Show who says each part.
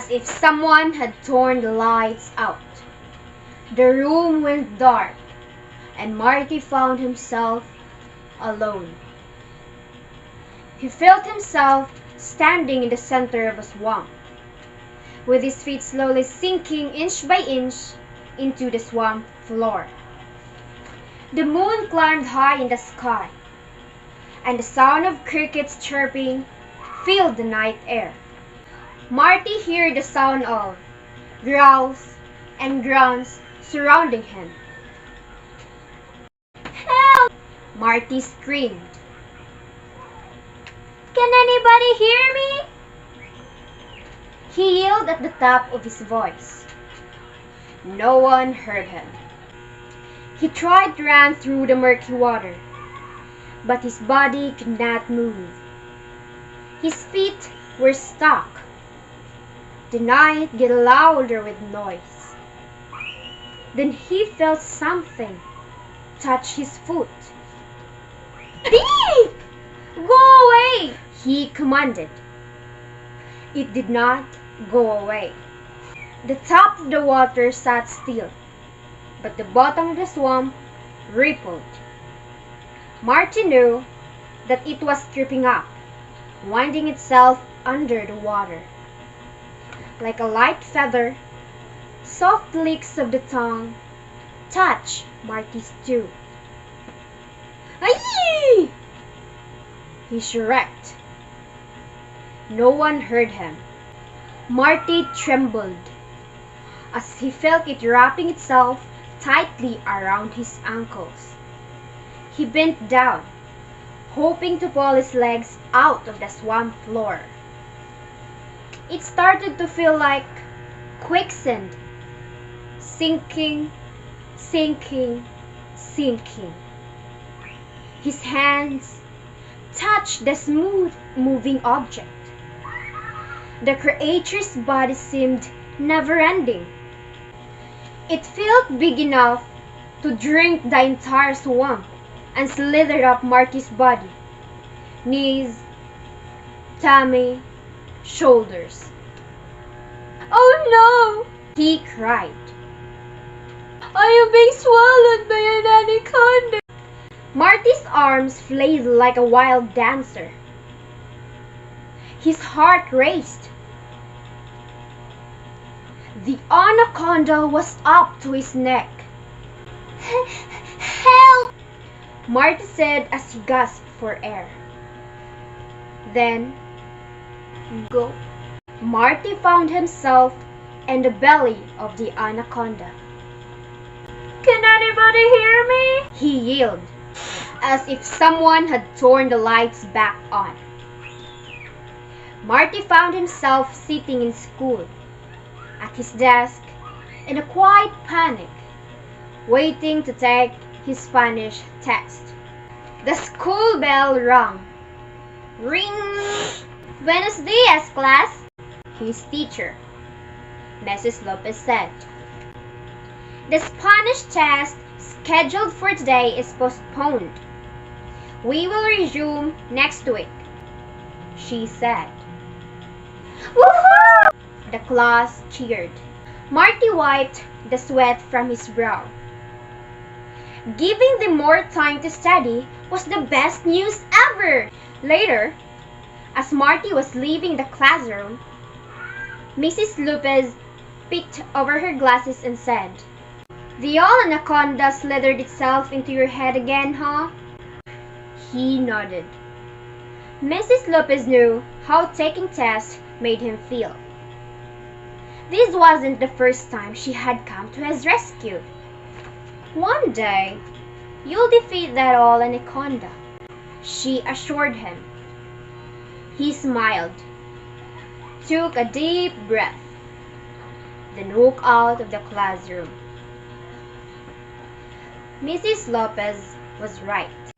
Speaker 1: as if someone had torn the lights out. The room went dark, and Marty found himself alone. He felt himself standing in the center of a swamp, with his feet slowly sinking inch by inch into the swamp floor. The moon climbed high in the sky, and the sound of crickets chirping filled the night air. Marty heard the sound of growls and grunts surrounding him. "Help!" Marty screamed. "Can anybody hear me?" He yelled at the top of his voice. No one heard him. He tried to run through the murky water, but his body could not move. His feet were stuck. The night got louder with noise. Then he felt something touch his foot. "Thief! Go away!" he commanded. It did not go away. The top of the water sat still, but the bottom of the swamp rippled. Marty knew that it was creeping up, winding itself under the water. Like a light feather, soft licks of the tongue touched Marty's too. "Aye!" He shrieked. No one heard him. Marty trembled as he felt it wrapping itself tightly around his ankles. He bent down, hoping to pull his legs out of the swamp floor. It started to feel like quicksand, sinking, sinking, sinking. His hands touched the smooth moving object. The creature's body seemed never-ending. It felt big enough to drink the entire swamp and slithered up Marty's body, knees, tummy, shoulders. "Oh no!" he cried. "Are you being swallowed by an anaconda?" Marty's arms flailed like a wild dancer. His heart raced. The anaconda was up to his neck. "Help!" Marty said as he gasped for air. Then, go. Marty found himself in the belly of the anaconda. "Can anybody hear me?" he yelled, as if someone had torn the lights back on. Marty found himself sitting in school, at his desk, in a quiet panic, waiting to take his Spanish test. The school bell rang. Ring! "Buenos dias, class," his teacher, Mrs. Lopez, said. "The Spanish test scheduled for today is postponed. We will resume next week," she said. "Woohoo!" The class cheered. Marty wiped the sweat from his brow. Giving them more time to study was the best news ever! Later, as Marty was leaving the classroom, Mrs. Lopez peeked over her glasses and said, "The old anaconda slithered itself into your head again, huh?" He nodded. Mrs. Lopez knew how taking tests made him feel. This wasn't the first time she had come to his rescue. "One day, you'll defeat that old anaconda," she assured him. He smiled, took a deep breath, then walked out of the classroom. Mrs. Lopez was right.